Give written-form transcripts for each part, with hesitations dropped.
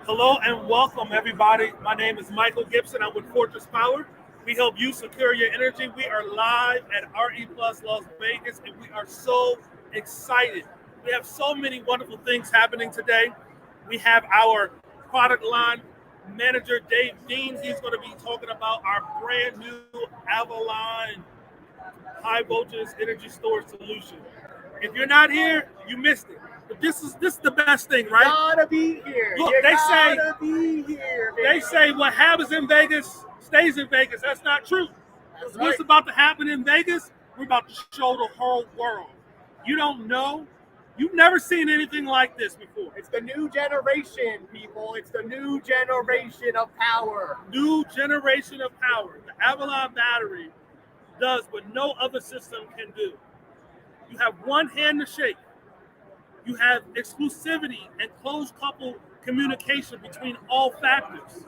Hello and welcome, everybody. My name is Michael Gibson. I'm with Fortress Power. We help you secure your energy. We are live at RE Plus Las Vegas, and we are so excited. We have so many wonderful things happening today. We have our product line manager, Dave Dean. He's going to be talking about our brand new Avalon High Voltage Energy Storage Solution. If you're not here, you missed it. But this is the best thing, right? Gotta be here. Look, you they gotta be here. They say what happens in Vegas stays in Vegas. That's not true. That's What's right. about to happen in Vegas, we're about to show the whole world. You don't know. You've never seen anything like this before. It's the new generation, people. It's the new generation of power. New generation of power. The Avalon battery does what no other system can do. You have one hand to shake. You have exclusivity and closed couple communication between all factors.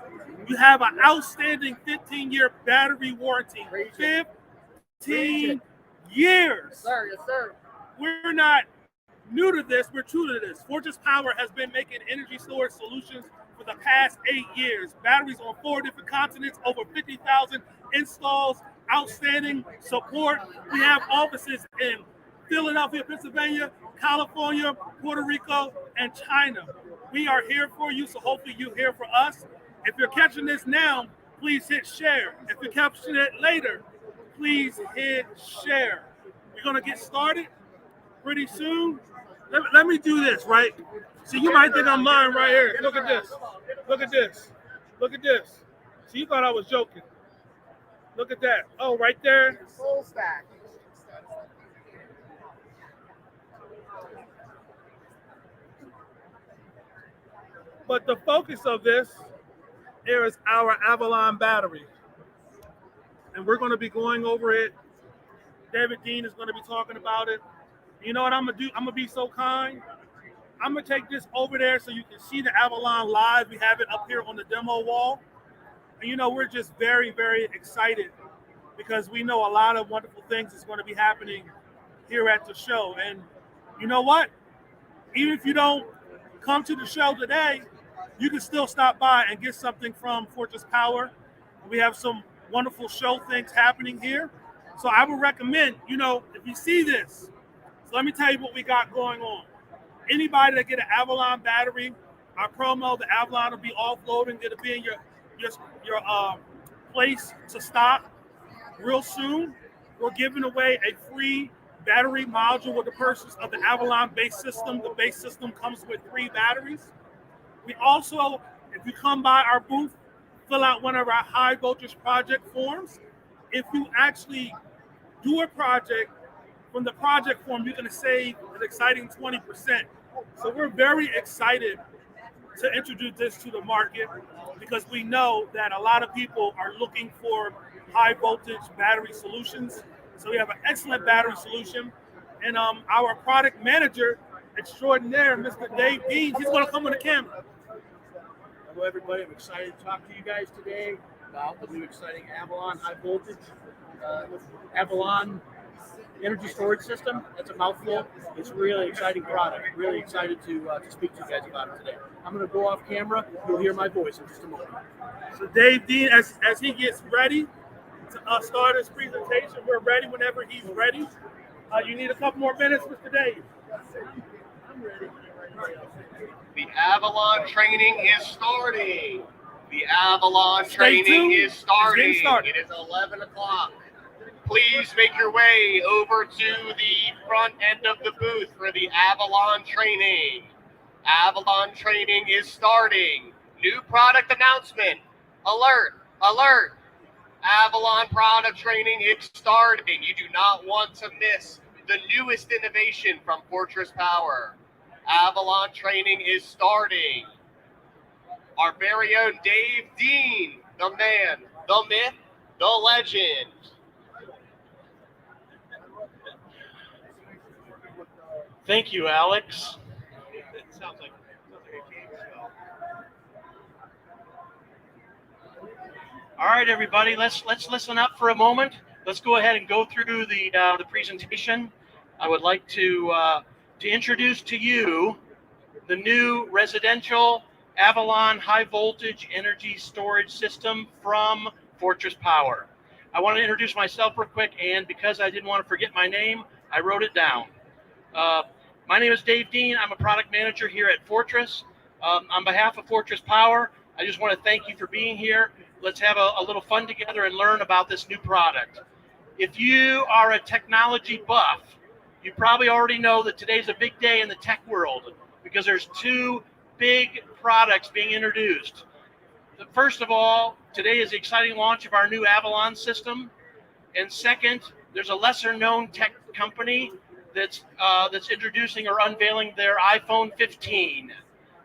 You have an outstanding 15-year battery warranty. 15 years. Yes, sir. Yes, sir. We're not new to this. We're true to this. Fortress Power has been making energy storage solutions for the past 8 years. Batteries on 4 different continents, over 50,000 installs, outstanding support. We have offices in Philadelphia, Pennsylvania, California, Puerto Rico, and China. We are here for you, so hopefully you're here for us. If you're catching this now, please hit share. If you're catching it later, please hit share. We're going to get started pretty soon. Let me do this, right? See, you might think I'm lying right here. Look at this. Look at this. Look at this. See, you thought I was joking. Look at that. Oh, right there. Full stack. But the focus of this is our Avalon battery. And we're going to be going over it. David Dean is going to be talking about it. You know what I'm going to do? I'm going to be so kind. I'm going to take this over there so you can see the Avalon live. We have it up here on the demo wall. And you know, we're just very, very excited because we know a lot of wonderful things is going to be happening here at the show. And you know what? Even if you don't come to the show today, you can still stop by and get something from Fortress Power. We have some wonderful show things happening here. So I would recommend, you know, if you see this, so let me tell you what we got going on. Anybody that get an Avalon battery, our promo, the Avalon will be offloading. It'll be in your place to stop real soon. We're giving away a free battery module with the purchase of the Avalon base system. The base system comes with 3 batteries. We also, if you come by our booth, fill out one of our high voltage project forms. If you actually do a project, from the project form, you're going to save an exciting 20%. So we're very excited to introduce this to the market because we know that a lot of people are looking for high voltage battery solutions. So we have an excellent battery solution. And our product manager extraordinaire, Mr. Dave Dean, he's going to come on the camera. Hello, everybody. I'm excited to talk to you guys today about the new exciting Avalon High Voltage Avalon Energy Storage System. That's a mouthful. It's a really exciting product. Really excited to speak to you guys about it today. I'm going to go off camera. You'll hear my voice in just a moment. So Dave Dean, as he gets ready to start his presentation, we're ready whenever he's ready. You need a couple more minutes, Mr. Dave. I'm ready. The Avalon training is starting. The Avalon Stay training tuned. is starting. It's getting started. It is 11 o'clock. Please make your way over to the front end of the booth for the Avalon training. Avalon training is starting. New product announcement. Alert, alert. Avalon product training is starting. You do not want to miss the newest innovation from Fortress Power. Avalon training is starting. Our very own Dave Dean, the man, the myth, the legend. Thank you, Alex. It sounds like a game show. All right, everybody. Let's listen up for a moment. Let's go ahead and go through the presentation. I would like to introduce to you the new residential Avalon High Voltage Energy Storage System from Fortress Power. I want to introduce myself real quick, and because I didn't want to forget my name, I wrote it down. My name is Dave Dean. I'm a product manager here at Fortress. On behalf of Fortress Power, I just want to thank you for being here. Let's have a little fun together and learn about this new product. If you are a technology buff, you probably already know that today's a big day in the tech world because there's two big products being introduced. First of all, today is the exciting launch of our new Avalon system. And second, there's a lesser known tech company that's introducing or unveiling their iPhone 15.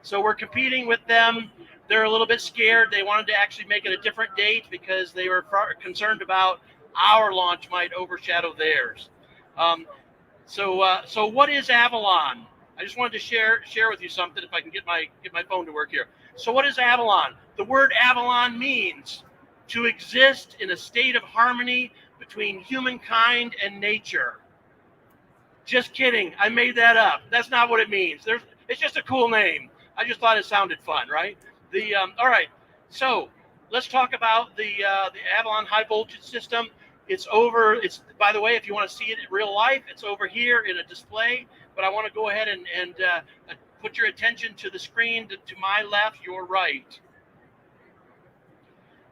So we're competing with them. They're a little bit scared. They wanted to actually make it a different date because they were concerned about our launch might overshadow theirs. So what is Avalon? I just wanted to share with you something if I can get my phone to work here. So what is Avalon? The word Avalon means to exist in a state of harmony between humankind and nature. Just kidding. I made that up. That's not what it means. It's just a cool name. I just thought it sounded fun, right? All right. So let's talk about the Avalon high voltage system. It's by the way, if you want to see it in real life, it's over here in a display. But I want to go ahead and put your attention to the screen to my left, your right.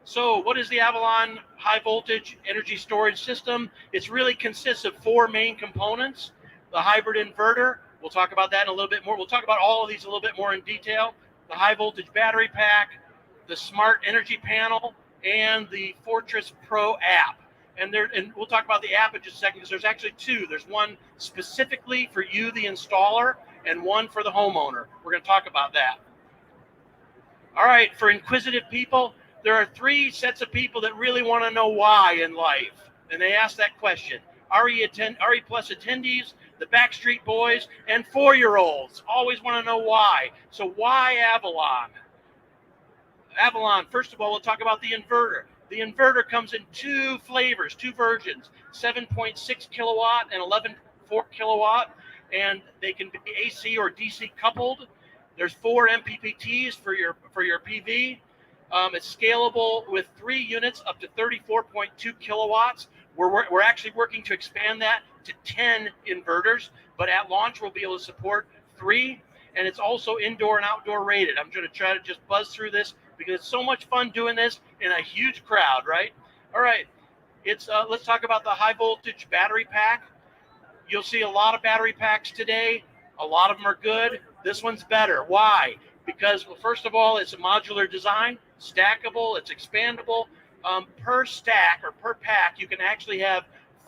So what is the Avalon high voltage energy storage system? It really consists of four main components. The hybrid inverter, we'll talk about that in a little bit more. We'll talk about all of these a little bit more in detail. The high voltage battery pack, the smart energy panel, and the Fortress Pro app. And we'll talk about the app in just a second because there's actually two. There's one specifically for you, the installer, and one for the homeowner. We're going to talk about that. All right, for inquisitive people, there are three sets of people that really want to know why in life. And they ask that question. RE Plus attendees, the Backstreet Boys, and 4-year-olds always want to know why. So why Avalon? Avalon, first of all, we'll talk about the inverter. The inverter comes in two flavors, two versions, 7.6 kilowatt and 11.4 kilowatt, and they can be AC or DC coupled. There's 4 MPPTs for your PV. It's scalable with 3 units up to 34.2 kilowatts. We're actually working to expand that to 10 inverters, but at launch we'll be able to support 3, and it's also indoor and outdoor rated. I'm going to try to just buzz through this because it's so much fun doing this in a huge crowd, right? All right, let's talk about the high voltage battery pack. You'll see a lot of battery packs today. A lot of them are good. This one's better. Why? Because, well, first of all, it's a modular design, stackable, it's expandable. Per stack or per pack, you can actually have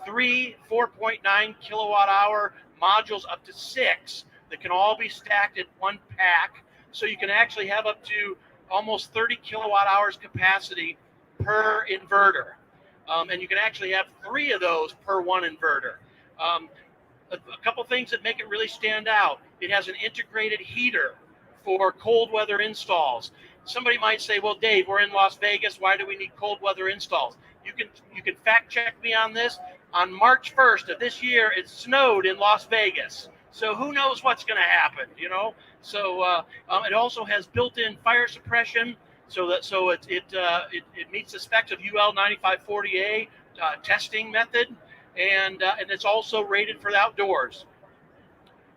3 4.9 kilowatt hour modules up to 6 that can all be stacked in one pack. So you can actually have up to almost 30 kilowatt hours capacity per inverter. And you can actually have 3 of those per one inverter. A couple things that make it really stand out. It has an integrated heater for cold weather installs. Somebody might say, well, Dave, we're in Las Vegas. Why do we need cold weather installs? You can fact check me on this. On March 1st of this year, it snowed in Las Vegas. So who knows what's going to happen, you know? So it also has built-in fire suppression, so it meets the specs of UL 9540A testing method, and it's also rated for the outdoors.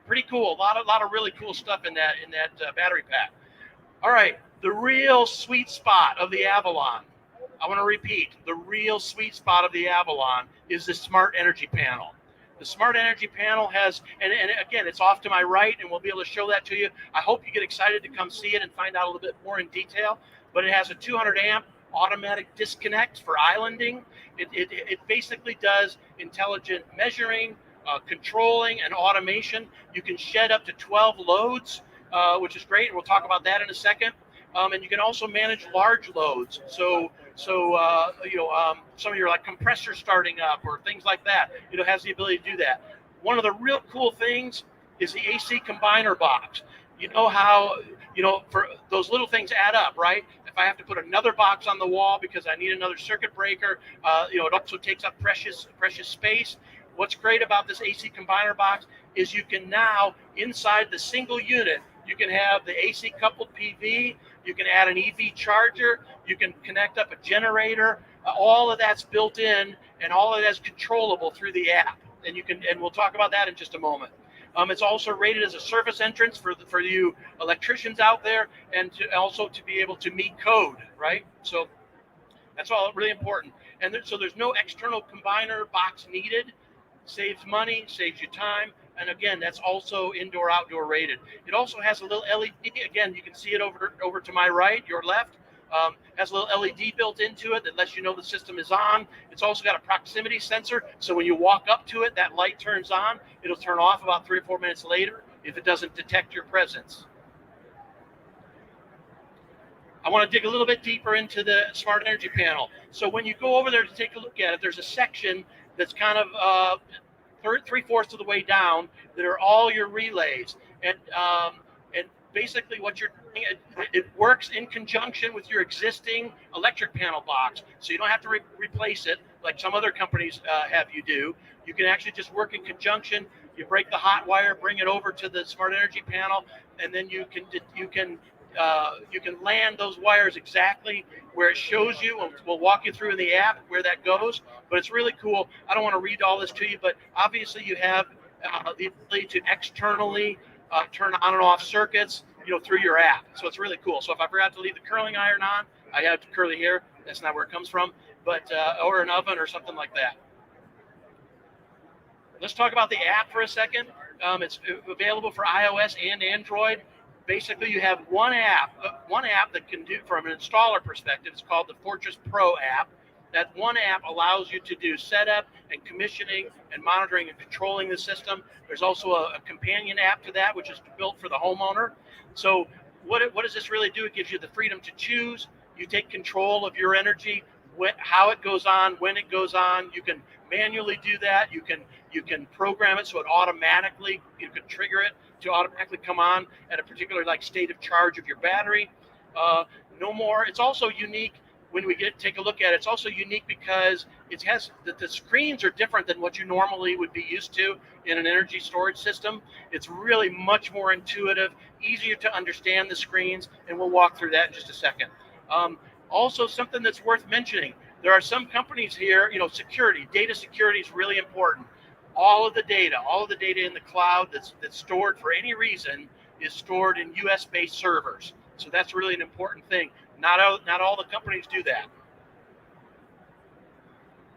Pretty cool. A lot of really cool stuff in that battery pack. All right, the real sweet spot of the Avalon. I want to repeat, the real sweet spot of the Avalon is the Smart Energy Panel. The Smart Energy Panel has, and again, it's off to my right, and we'll be able to show that to you. I hope you get excited to come see it and find out a little bit more in detail. But it has a 200 amp automatic disconnect for islanding. It basically does intelligent measuring, controlling, and automation. You can shed up to 12 loads, which is great. We'll talk about that in a second. And you can also manage large loads. So some of your like compressors starting up or things like that, it has the ability to do that. One of the real cool things is the AC combiner box. You know how, for those little things add up, right? If I have to put another box on the wall because I need another circuit breaker, it also takes up precious space. What's great about this AC combiner box is you can now, inside the single unit, You can have the AC coupled PV. You can add an EV charger. You can connect up a generator. All of that's built in, and all of that's controllable through the app. And we'll talk about that in just a moment. It's also rated as a service entrance for you electricians out there, and also to be able to meet code, right? So that's all really important. And so there's no external combiner box needed. Saves money, saves you time. And again, that's also indoor, outdoor rated. It also has a little LED. Again, you can see it over to my right, your left. Has a little LED built into it that lets you know the system is on. It's also got a proximity sensor. So when you walk up to it, that light turns on. It'll turn off about 3 or 4 minutes later if it doesn't detect your presence. I want to dig a little bit deeper into the Smart Energy Panel. So when you go over there to take a look at it, there's a section that's kind of 3/4 of the way down that are all your relays. And basically what you're doing, it works in conjunction with your existing electric panel box. So you don't have to replace it like some other companies have you do. You can actually just work in conjunction. You break the hot wire, bring it over to the Smart Energy Panel, and then you can land those wires exactly where it shows you. We'll walk you through in the app where that goes, but it's really cool. I don't want to read all this to you, but obviously you have the ability to externally turn on and off circuits, through your app. So it's really cool. So if I forgot to leave the curling iron on, I have curly hair. That's not where it comes from, but or an oven or something like that. Let's talk about the app for a second. It's available for iOS and Android. Basically, you have one app that can do, from an installer perspective, it's called the Fortress Pro app. That one app allows you to do setup and commissioning and monitoring and controlling the system. There's also a companion app to that, which is built for the homeowner. So what does this really do? It gives you the freedom to choose. You take control of your energy, how it goes on, when it goes on. You can manually do that. You can program it so it automatically, you can trigger it to automatically come on at a particular state of charge of your battery. No more. It's also unique when we take a look at it. It's also unique because it has the screens are different than what you normally would be used to in an energy storage system. It's really much more intuitive, easier to understand the screens, and we'll walk through that in just a second. Also, something that's worth mentioning, there are some companies here, security, data security is really important. All of the data in the cloud that's stored for any reason is stored in US-based servers. So that's really an important thing. Not all the companies do that.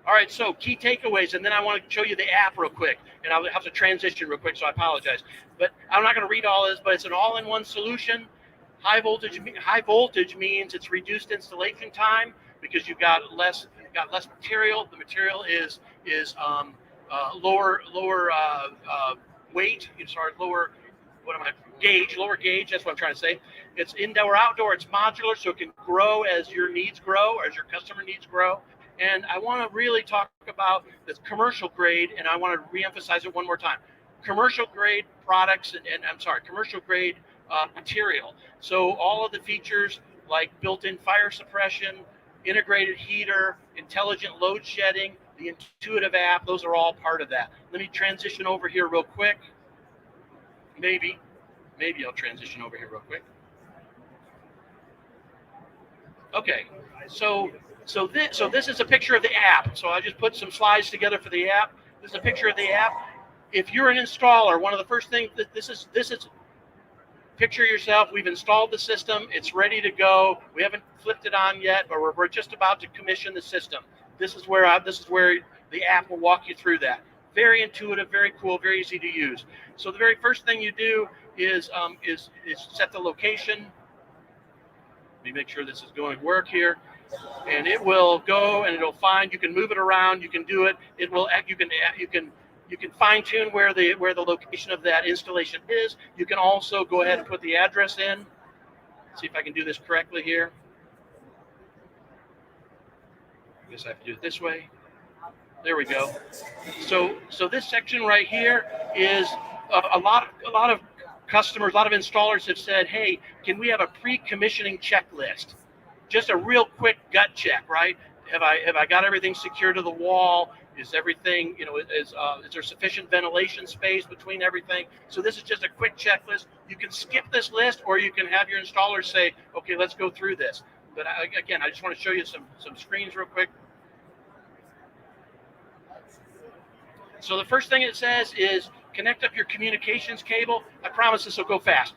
All right, so key takeaways, and then I want to show you the app real quick, and I'll have to transition real quick, so I apologize. But I'm not going to read all this, but it's an all-in-one solution. High voltage means it's reduced installation time because you've got less material. The material is lower weight. Lower gauge. That's what I'm trying to say. It's indoor, outdoor. It's modular, so it can grow as your needs grow, or as your customer needs grow. And I want to really talk about the commercial grade, and I want to reemphasize it one more time. Commercial grade products, commercial grade material. So all of the features like built-in fire suppression, integrated heater, intelligent load shedding, the intuitive app, those are all part of that. Let me transition over here real quick. Maybe I'll transition over here real quick. Okay, so this is a picture of the app. So I just put some slides together for the app. This is a picture of the app. If you're an installer, one of the first things that this is picture yourself. We've installed the system. It's ready to go. We haven't flipped it on yet, but we're just about to commission the system. This is where the app will walk you through that. Very intuitive, very cool, very easy to use. So the very first thing you do is set the location. Let me make sure this is going to work here. And it will go and it'll find, you can move it around, you can do it. It will, you can fine tune where the location of that installation is. You can also go ahead and put the address in. See if I can do this correctly here. I guess I have to do it this way. There we go. So this section right here is a lot of customers, a lot of installers have said, hey, can we have a pre-commissioning checklist? Just a real quick gut check, right? Have I got everything secured to the wall? Is everything, is there sufficient ventilation space between everything? So this is just a quick checklist. You can skip this list, or you can have your installer say, okay, let's go through this. But again, I just want to show you some screens real quick. So the first thing it says is connect up your communications cable. I promise this will go fast.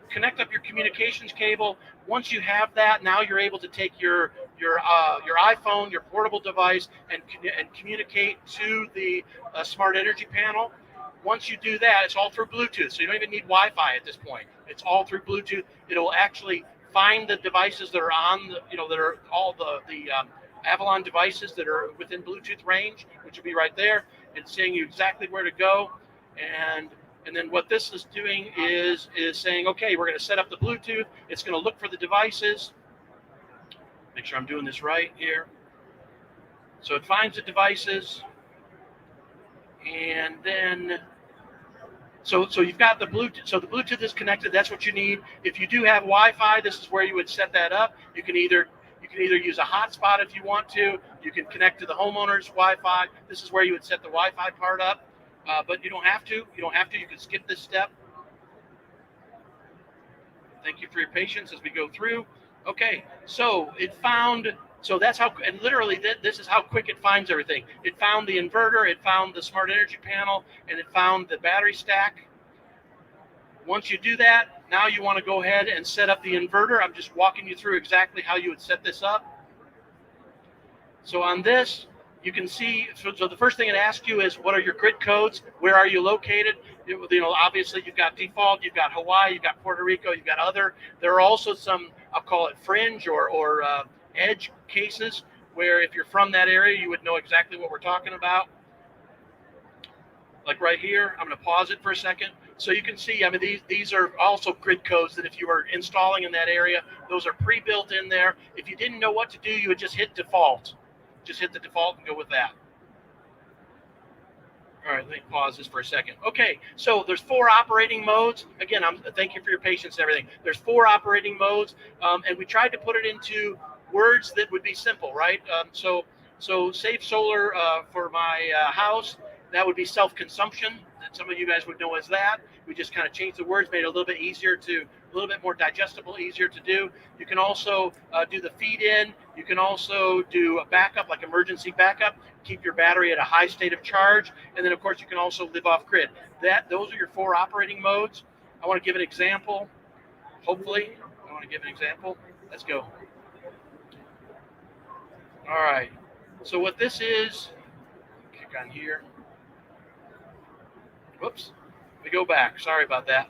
Connect up your communications cable. Once you have that, now you're able to take your iPhone, your portable device, and communicate to the smart energy panel. Once you do that, it's all through Bluetooth, so you don't even need Wi-Fi at this point. It's all through Bluetooth. It'll actually find the devices that are on the, that are all the Avalon devices that are within Bluetooth range, which will be right there. It's saying you exactly where to go, and then what this is doing is saying, okay, we're going to set up the Bluetooth. It's going to look for the devices. Make sure I'm doing this right here. So it finds the devices, and then so you've got the Bluetooth. So the Bluetooth is connected. That's what you need. If you do have Wi-Fi, this is where you would set that up. You can either use a hotspot if you want to. You can connect to the homeowner's Wi-Fi. This is where you would set the Wi-Fi part up. But you don't have to. You can skip this step. Thank you for your patience as we go through. Okay, so it found. So that's how, and literally this is how quick it finds everything. It found the inverter, it found the smart energy panel, and it found the battery stack. Once you do that, now you want to go ahead and set up the inverter. I'm just walking you through exactly how you would set this up. So on this, you can see, so the first thing it asks you is, what are your grid codes? Where are you located? Obviously you've got default, you've got Hawaii, you've got Puerto Rico, you've got other. There are also some, I'll call it fringe or edge cases, where if you're from that area, you would know exactly what we're talking about. Like right here, I'm going to pause it for a second. So you can see, these are also grid codes that if you were installing in that area, those are pre-built in there. If you didn't know what to do, you would just hit default. Just hit the default and go with that. All right, let me pause this for a second. Okay, so there's 4 operating modes. Again, thank you for your patience and everything. There's 4 operating modes, and we tried to put it into words that would be simple, right? So Safe Solar for my house, that would be self-consumption. That some of you guys would know as that. We just kind of changed the words, made it a little bit easier a little bit more digestible, easier to do. You can also do the feed in. You can also do a backup, like emergency backup, keep your battery at a high state of charge. And then of course you can also live off grid. Those are your 4 operating modes. I want to give an example. Hopefully, I want to give an example. Let's go. All right. So what this is, click on here. Whoops. We go back. Sorry about that.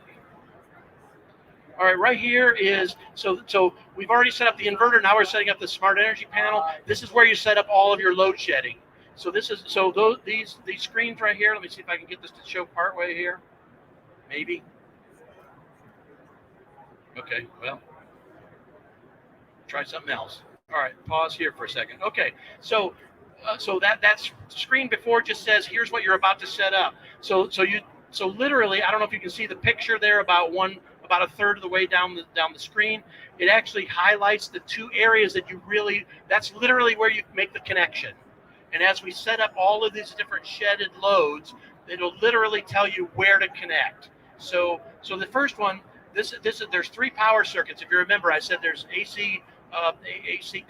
All right, right here is, so we've already set up the inverter. Now we're setting up the smart energy panel. This is where you set up all of your load shedding. So these screens right here, let me see if I can get this to show partway here. Maybe. Okay, well, try something else. All right, pause here for a second. Okay, so that screen before just says, here's what you're about to set up. So literally, I don't know if you can see the picture there about a third of the way down the screen. It actually highlights the 2 areas that that's literally where you make the connection. And as we set up all of these different shedded loads, it'll literally tell you where to connect. So the first one, there's 3 power circuits. If you remember, I said there's AC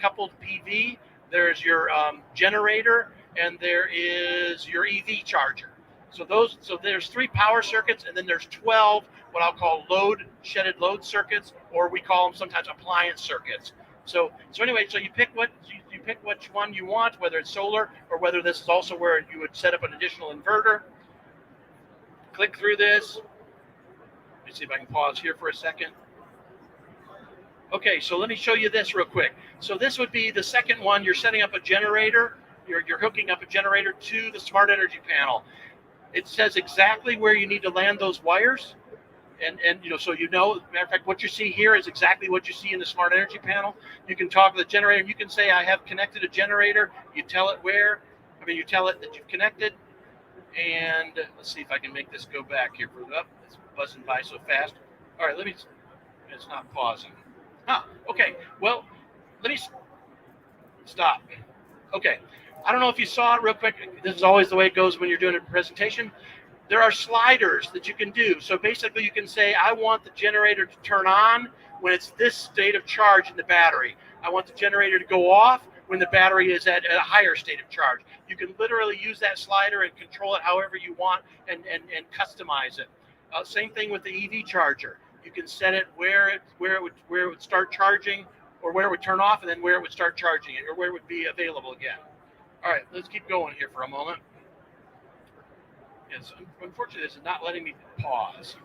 coupled PV, there's your generator, and there is your EV charger. So there's 3 power circuits, and then there's 12 what I'll call shedded load circuits, or we call them sometimes appliance circuits. So anyway, so you pick which one you want, whether it's solar or whether this is also where you would set up an additional inverter. Click through this. Let me see if I can pause here for a second. Okay, so let me show you this real quick. So this would be the second one. You're setting up a generator. You're hooking up a generator to the smart energy panel. It says exactly where you need to land those wires. And so matter of fact, what you see here is exactly what you see in the smart energy panel. You can talk to the generator. You can say, I have connected a generator. You tell it you tell it that you've connected. And let's see if I can make this go back here. It's buzzing by so fast. All right, it's not pausing. Okay, well, let me stop. Okay, I don't know if you saw it real quick. This is always the way it goes when you're doing a presentation. There are sliders that you can do. So basically you can say, I want the generator to turn on when it's this state of charge in the battery. I want the generator to go off when the battery is at a higher state of charge. You can literally use that slider and control it however you want and customize it. Same thing with the EV charger. You can set it where it would start charging, or where it would turn off, and then where it would start charging it, or where it would be available again. All right, let's keep going here for a moment. Yes, unfortunately, this is not letting me pause.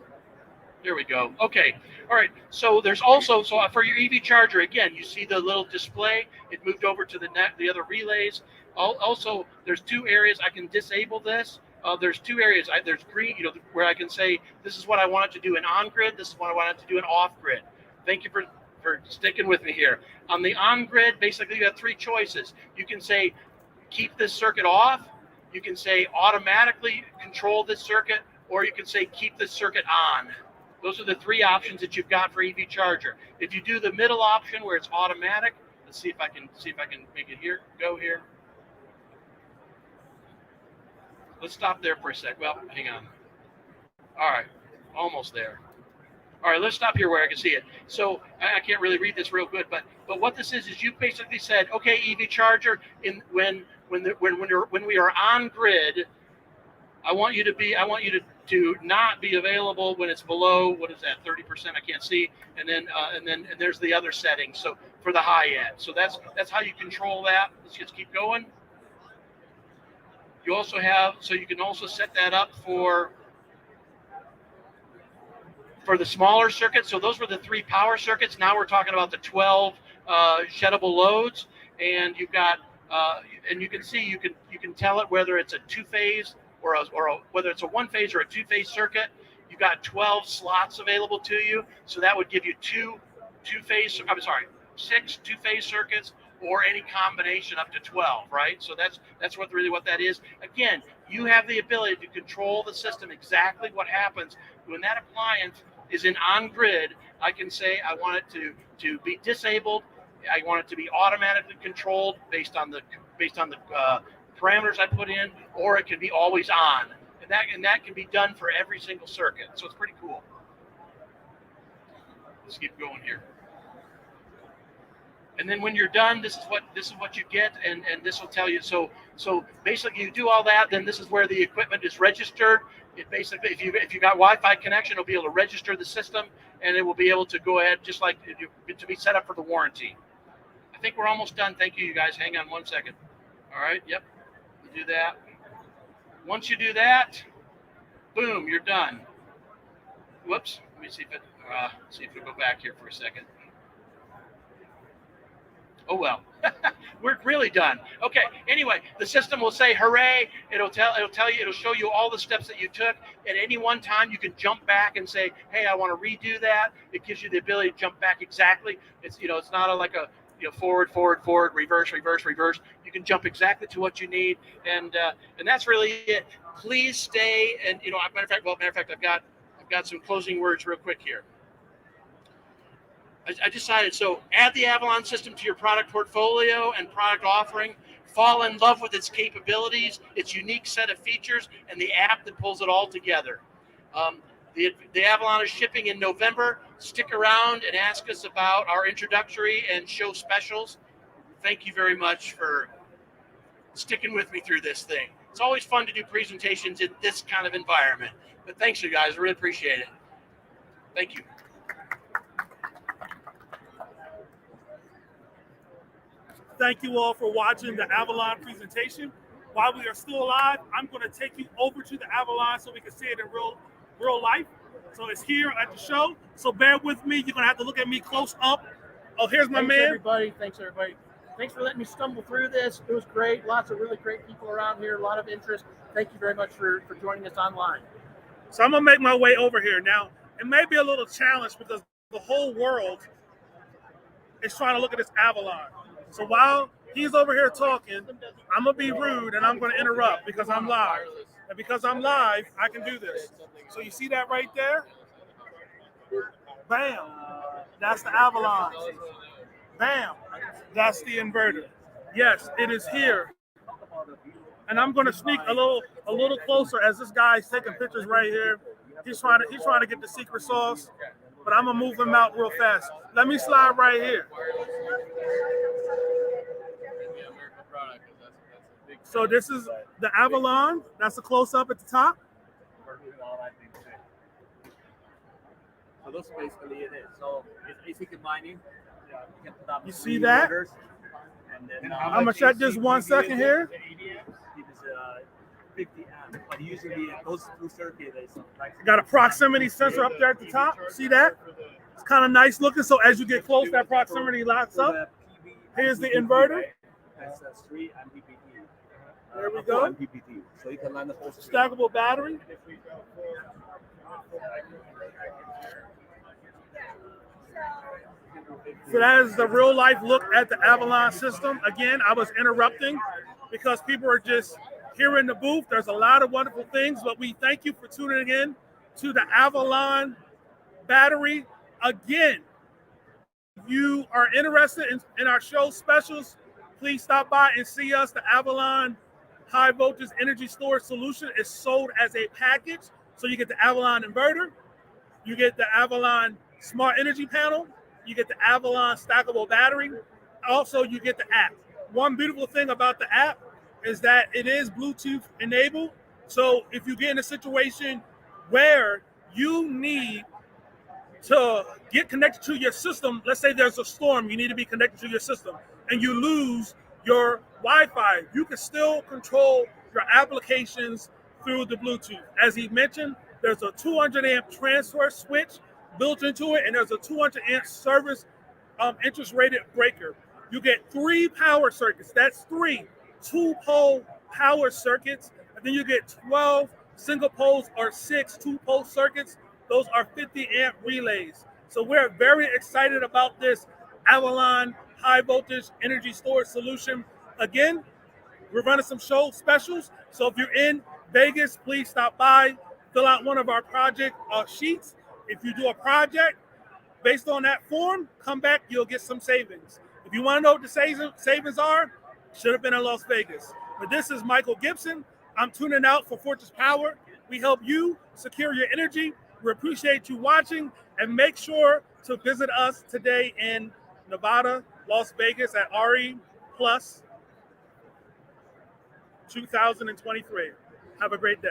There we go. Okay. All right. So there's also, so for your EV charger, again, you see the little display. It moved over to the other relays. Also, there's two areas I can disable this. There's two areas. There's green, where I can say this is what I want it to do in on-grid. This is what I want it to do in off-grid. Thank you for sticking with me here. On the on-grid, basically you have three choices. You can say keep this circuit off. You can say automatically control this circuit, or you can say keep this circuit on. Those are the three options that you've got for EV charger. If you do the middle option where it's automatic, let's see if I can make it here. Go here. Let's stop there for a sec. Well, hang on. All right, almost there. All right, let's stop here where I can see it. So I can't really read this real good, but what this is you basically said, okay, EV charger, when we are on grid, I want you to not be available when it's below, what is that, 30%? I can't see. And then there's the other settings. So for the high end. So that's how you control that. Let's just keep going. You also have, so you can also set that up for the smaller circuits. So those were the 3 power circuits. Now we're talking about the 12 sheddable loads, and you've got and you can see you can tell it whether it's a 2-phase or whether it's a 1-phase or a 2-phase circuit. You've got 12 slots available to you, so that would give you 6 2-phase circuits, or any combination up to 12, right? So that's what that is. Again, you have the ability to control the system exactly what happens when that appliance is in on grid. I can say I want it to be disabled. I want it to be automatically controlled based on the parameters I put in, or it can be always on, and that can be done for every single circuit. So it's pretty cool. Let's keep going here. And then when you're done, this is what you get, and this will tell you. So basically, you do all that, then this is where the equipment is registered. It basically, if you got Wi-Fi connection, it'll be able to register the system, and it will be able to go ahead just like to be set up for the warranty. I think we're almost done. Thank you, guys. Hang on one second. All right. Yep. You do that. Once you do that, boom, you're done. Whoops. Let me see if we go back here for a second. Oh well, we're really done. Okay. Anyway, the system will say hooray. It'll tell you. It'll show you all the steps that you took. At any one time, you can jump back and say, hey, I want to redo that. It gives you the ability to jump back exactly. It's it's not like a forward, reverse. You can jump exactly to what you need, and that's really it. Please stay, and matter of fact, I've got some closing words real quick here. I decided, so add the Avalon system to your product portfolio and product offering. Fall in love with its capabilities, its unique set of features, and the app that pulls it all together. The Avalon is shipping in November. Stick around and ask us about our introductory and show specials. Thank you very much for sticking with me through this thing. It's always fun to do presentations in this kind of environment. But thanks, you guys. I really appreciate it. Thank you. Thank you all for watching the Avalon presentation. While we are still alive, I'm going to take you over to the Avalon so we can see it in real life. So it's here at the show. So bear with me. You're going to have to look at me close up. Oh, here's my man. Thanks, everybody. Thanks for letting me stumble through this. It was great. Lots of really great people around here. A lot of interest. Thank you very much for joining us online. So I'm going to make my way over here. Now, it may be a little challenge because the whole world is trying to look at this Avalon. So while he's over here talking, I'm going to be rude and I'm going to interrupt because I'm live. And because I'm live, I can do this. So you see that right there? Bam. That's the Avalon. Bam. That's the inverter. Yes, it is here. And I'm going to sneak a little closer as this guy's taking pictures right here. He's trying to get the secret sauce, but I'm gonna move him out real fast. Let me slide right here. So this is the Avalon. That's a close up at the top. So that's basically it is. So it's ASIC mining. You can put up You see that? inverters, and then, I'm gonna shut this 1 second here. It is 50 amp, but usually those two circuits is like Got a proximity sensor up there at the top. See that? It's kind of nice looking. So as you get close, that proximity locks up. Here's the inverter. That's 3 MPPT. There we go. MPPT. So you can run the whole screen. Stackable battery. So that is the real life look at the Avalon system. Again, I was interrupting because people are just here in the booth. There's a lot of wonderful things, but we thank you for tuning in to the Avalon battery. Again, if you are interested in our show specials, please stop by and see us. The Avalon High Voltage Energy Storage Solution is sold as a package. So you get the Avalon inverter, you get the Avalon Smart Energy Panel, you get the Avalon stackable battery. Also, you get the app. One beautiful thing about the app is that it is Bluetooth enabled. So if you get in a situation where you need to get connected to your system, let's say there's a storm, you need to be connected to your system, and you lose your Wi-Fi, you can still control your applications through the Bluetooth. As he mentioned, there's a 200 amp transfer switch built into it, and there's a 200 amp service interest rated breaker. You get 3 power circuits. That's 3 2-pole power circuits, and then you get 12 single poles or 6 2-pole circuits. Those are 50 amp relays. So we're very excited about this Avalon High Voltage Energy Storage Solution. Again, we're running some show specials. So if you're in Vegas, please stop by, fill out one of our project sheets. If you do a project based on that form, come back, you'll get some savings. If you want to know what the savings are, should have been in Las Vegas. But this is Michael Gibson. I'm tuning out for Fortress Power. We help you secure your energy. We appreciate you watching, and make sure to visit us today in Nevada, Las Vegas at RE Plus 2023. Have a great day.